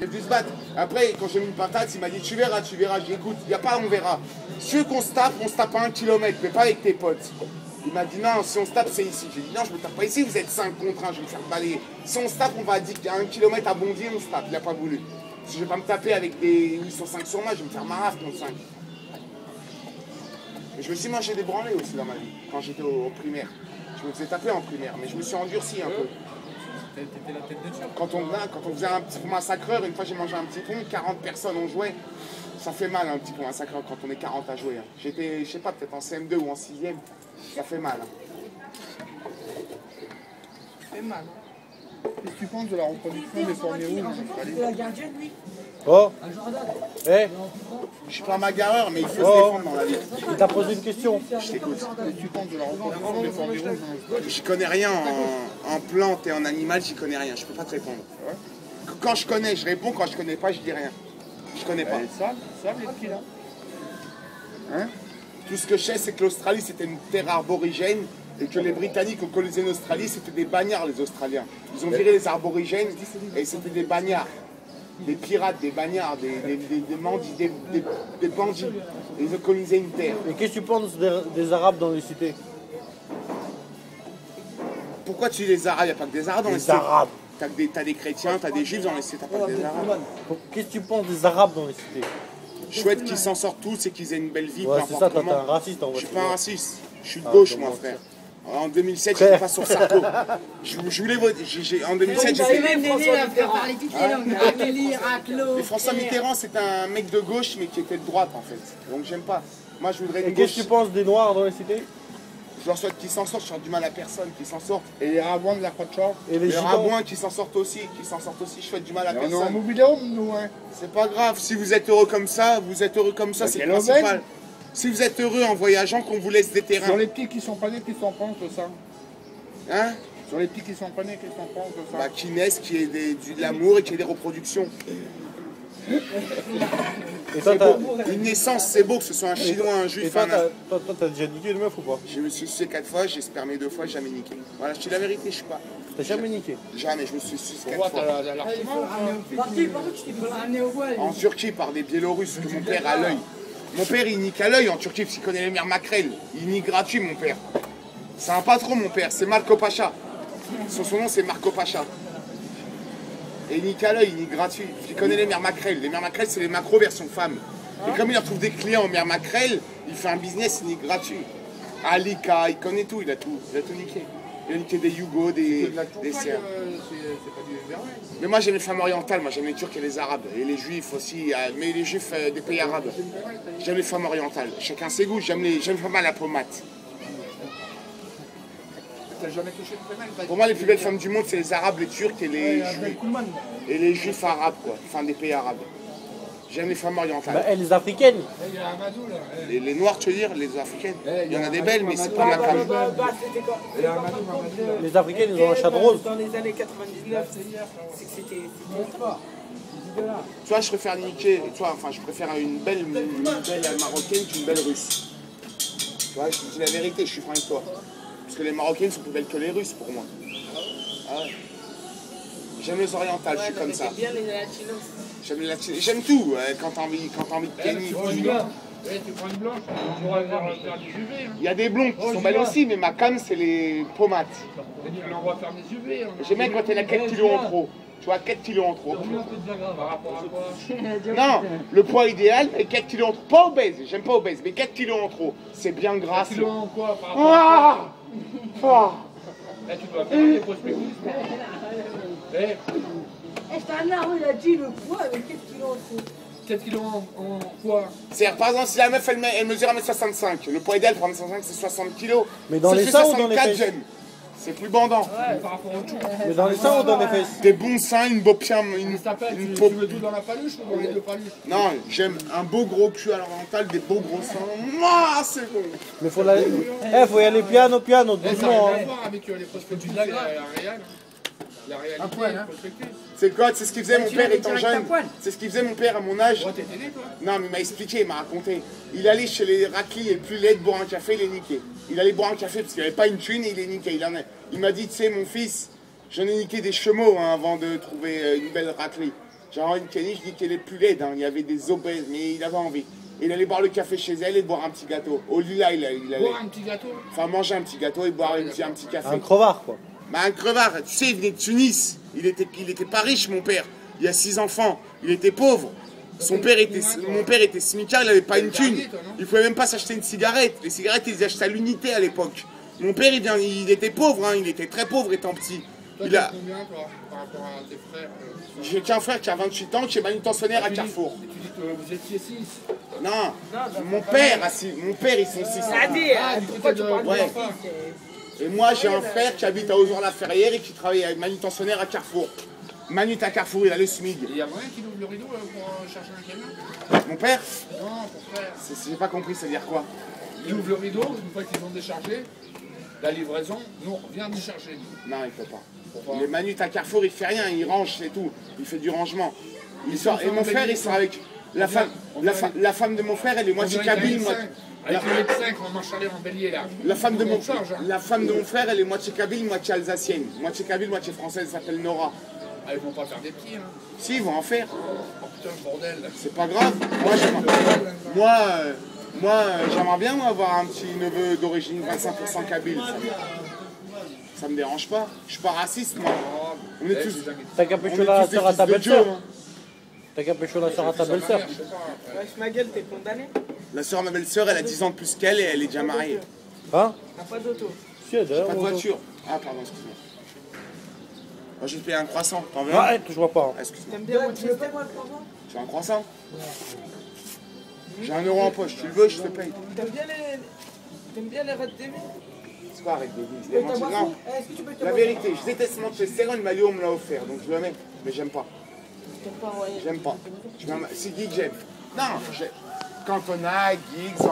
J'ai dû se battre. Après, quand j'ai mis une patate, il m'a dit tu verras. J'ai dit écoute, il n'y a pas on verra. Si tu veux qu'on se tape à 1 kilomètre, mais pas avec tes potes. Il m'a dit non, si on se tape, c'est ici. J'ai dit non, je me tape pas ici, vous êtes 5 contre 1, je vais me faire balayer. Si on se tape, on va dire qu'il y a 1 kilomètre à Bondy, on se tape. Il n'a pas voulu. Si je vais pas me taper avec des 805 sur moi, je vais me faire marave contre 5. Et je me suis mangé des branlés aussi dans ma vie, quand j'étais au primaire. Je me faisais taper en primaire, mais je me suis endurci un peu. T'étais la tête de turc. Quand on faisait un petit pont massacreur, une fois j'ai mangé un petit pont, 40 personnes ont joué. Ça fait mal un petit pont massacreur quand on est 40 à jouer. J'étais, je sais pas, peut-être en CM2 ou en 6e. Ça fait mal. Ça fait mal. Qu'est-ce que tu penses de la reproduction des formés rouges en Australie? La gardienne, lui. Oh, eh, Je suis pas un magareur, mais il faut se défendre dans la vie. il t'a posé une question. Je t'écoute. Qu'est-ce que tu penses de la reproduction des formés rouges en Australie? Je connais rien en plantes et en animal, j'y connais rien. Je peux pas te répondre. Quand je connais, je réponds. Quand je connais pas, je dis rien. Je connais pas. Elle est sale les petits là. Hein? Tout ce que je sais, c'est que l'Australie, c'était une terre arborigène et que les Britanniques ont colonisé l'Australie, c'était des bagnards, les Australiens. Ils ont viré les arborigènes et c'était des bagnards. Des pirates, des bagnards, des bandits, des bandits. Et ils ont colonisé une terre. Et qu'est-ce que tu penses des Arabes dans les cités? Pourquoi tu dis les Arabes? Il n'y a pas que des Arabes dans les Les cités. Arabes. T'as des chrétiens, t'as des juifs dans les cités, t'as pas que des Arabes. Qu'est-ce que tu penses des Arabes dans les cités? Je souhaite qu'ils s'en sortent tous et qu'ils aient une belle vie. Ouais, peu c'est ça, importe toi t'es un comment. raciste en Je vrai. suis pas un raciste. Je suis de gauche, moi, frère. En 2007, j'étais pas sur Sarko. Je voulais voter. En 2007, J'avais j'étais. même Néné à faire parler toutes les langues. Amélie, Raclo. Et François Mitterrand, c'est un mec de gauche, mais qui était de droite, en fait. Donc j'aime pas. Moi, je voudrais Et une qu'est-ce gauche. que tu penses des Noirs dans les cités? Je leur souhaite qu'ils s'en sortent. Je souhaite du mal à personne, qu'ils s'en sortent. Et les rabouins de la Croix-de-Char? Et les Les Gitans? rabouins qui s'en sortent aussi, Je souhaite du mal à On est en personne. mobilhome, nous, hein. C'est pas grave. Si vous êtes heureux comme ça, c'est le quelle principal. aubaine. Si vous êtes heureux en voyageant, qu'on vous laisse des Sur terrains. les petits qui sont pas nés, qu'est-ce qu'on pense de ça? Hein? Sur les petits qui sont pas nés, qu'est-ce qu'on pense de ça? Bah, qui naissent, qui ait de l'amour et qui ait des reproductions. Et toi, t'as Une naissance, c'est beau que ce soit un chinois, un et juif, toi, un. t'as déjà niqué une meuf ou pas? Je me suis sucé 4 fois, j'ai spermé 2 fois, jamais niqué. Voilà, je te dis la vérité, je suis pas. T'as jamais niqué? Jamais, je me suis sucé 4 Pourquoi fois. t'as l'archement? Par qui tu t'es fait ramener au voile? En Turquie, par des Biélorusses, que mon père a l'œil. Mon père, il nique à l'œil en Turquie, parce qu'il connaît les mères maquerelles. Il nique gratuit, mon père. C'est un patron, mon père, c'est Marco Pacha. Son nom, c'est Marco Pacha. Et il nique à l'œil, il nique gratuit. Il connaît les mères maquerelles. Les mères maquerelles, c'est les macros version femmes. Et comme il retrouve des clients en mères maquerelles, il fait un business, il nique gratuit. Alika, il connaît tout, il a tout niqué. Il a niqué des Yougos, des La Tourcaille, Serbes. c'est pas du vermeil. Mais moi j'aime les femmes orientales, moi j'aime les Turcs et les Arabes, et les Juifs aussi, mais les Juifs des pays arabes. J'aime les femmes orientales, chacun ses goûts, j'aime pas mal la pommade. T'as jamais touché une femelle? Pour moi les plus belles femmes du monde c'est les Arabes, les Turcs et les Juifs arabes quoi, enfin des pays arabes. J'aime les femmes Bah, orientales. et les Africaines? Il y a Amadou là. Les Noirs tu veux dire, les Africaines, il y en a des belles mais c'est pas ma cam. C'était quand? Il y a Amadou, Amadou. Les Africaines, ils ont un chat de rose. Dans les années 99, c'est que c'était fort. Tu vois je préfère niquer, je préfère une belle marocaine qu'une belle russe. Tu vois, je te dis la vérité, je suis franc avec toi. Parce que les Marocaines sont plus belles que les Russes pour moi. Ah ouais. J'aime les orientales, je suis comme ça. Bien les latinos. J'aime tout, quand t'as envie de kenny. Tu prends une blanche. Tu prends une blanche, on pourrait faire des UV. Il y a des blondes qui sont belles aussi, mais ma cam c'est les pommades. On va faire des UV. J'aime bien quand elle a 4 kilos en trop. Tu vois, 4 kilos en trop. Par rapport à quoi? Non, le poids idéal, mais 4 kilos en trop. Pas obèse, j'aime pas obèse, mais 4 kilos en trop. C'est bien gras. Kilo en quoi par rapport à Ah Là, tu dois faire des prospectus. Stanard, il a dit le poids avec 4 kilos en trop. 4 kilos en quoi? C'est-à-dire, par exemple, si la meuf elle mesure 1m65, le poids idéal pour 1m65 c'est 60 kilos. Mais dans Ça les fait seins ou dans les 64, fesses? j'aime. C'est plus bandant. Par rapport au tout. Mais dans les seins ou dans les fesses? Des bons seins, une beau pied, Tu t'appelles, une tu peau. veux tout dans la paluche ou dans les deux paluches? Non, j'aime un beau gros cul à l'orientale, des beaux gros seins. Mouah, c'est bon. Mais faut faut y aller piano, Ça doucement. n'a Hein. rien à voir avec les prospectus de la réal. La réalité, prospectus. C'est quoi? C'est ce qu'il faisait mon tu père l'avais étant direct à jeune. poil. C'est ce qu'il faisait mon père à mon âge. Toi, t'étais né, toi? Non, mais il m'a expliqué, il m'a raconté. Il allait chez les raclis et plus laid de boire un café, il est niqué. Il allait boire un café parce qu'il n'avait pas une thune et il est niqué. Il m'a dit, tu sais, mon fils, j'en ai niqué des chemeaux avant de trouver une belle raclie. J'avais une Kenny, je dis qu'elle est plus laide, hein. Il y avait des obèses, mais il avait envie. Il allait boire le café chez elle et boire un petit gâteau. Au lieu là, il allait. Boire un petit gâteau. Enfin, manger un petit gâteau et boire un petit café. Un crevard, quoi. Bah, un crevard, tu sais, il venait de Tunis. Il était pas riche, mon père. Il a 6 enfants. Il était pauvre. Mon père était smicard, il n'avait pas une thune. Il pouvait même pas s'acheter une cigarette. Les cigarettes, ils les achetaient à l'unité à l'époque. Mon père, il était pauvre, hein. Il était très pauvre étant petit. Toi, Il a... combien, toi, par rapport à tes frères J'ai qu'un frère qui a 28 ans, qui est manutentionnaire à Carrefour. Tu dis que vous étiez 6. Non, mon père, ils sont 6. Pourquoi tu parles de Ouais. ton fils? Et moi, j'ai un frère qui habite à Ozur-la-Ferrière et qui travaille avec manutentionnaire à Carrefour. Manut à Carrefour, il a le SMIG. Il y a moyen qu'il ouvre le rideau pour chercher un camion? Mon père, Non, ton frère. j'ai pas compris, ça veut dire quoi? Il ouvre le rideau, une fois qu'ils ont déchargé, la livraison, nous, on vient décharger. Non, il peut pas. Pourquoi? Les Manut à Carrefour, il fait rien, il range, c'est tout. Il fait du rangement. Il sort, et mon frère, il sort avec la femme de mon frère, elle est moitié kabyle, Avec le médecin qu'on marche aller en bélier là. la femme de mon frère. frère, elle est moitié kabyle, moitié alsacienne. Moitié kabyle, moitié française, elle s'appelle Nora. Ah, ils vont pas faire des petits, hein. Si, ils vont en faire. Oh putain, le bordel. C'est pas grave. Moi, j'aimerais bien moi, avoir un petit neveu d'origine 25% kabyle. Ça me dérange pas. Je suis pas raciste, moi. On est tous. T'as qu'à On pécho est la tous des sœur à fils ta de Dieu, belle-sœur. hein. T'as qu'à pécho la sœur à ta belle-sœur. Je sais pas. Wesh, ma gueule, t'es condamné? La soeur de ma belle-sœur, elle a 10 ans de plus qu'elle et elle est déjà mariée. Hein? T'as pas d'auto? Si, d'ailleurs. Pas de voiture. Ah, pardon, excuse-moi. Moi, je vais te payer un croissant. T'en veux un? Arrête, je vois pas. Excuse-moi. T'aimes bien Manchester, moi, le croissant? Tu veux un croissant? J'ai 1 euro en poche. Tu le veux, je te paye. T'aimes bien les Red TV? C'est quoi, arrête de dire? Et ta boisson? Est-ce que tu peux te La vérité, je déteste Manchester, le maillot, on me l'a offert, donc je le mets. Mais j'aime pas. T'aimes pas envoyer? J'aime pas. C'est Guy que j'aime. Non, Cantona, Giggs,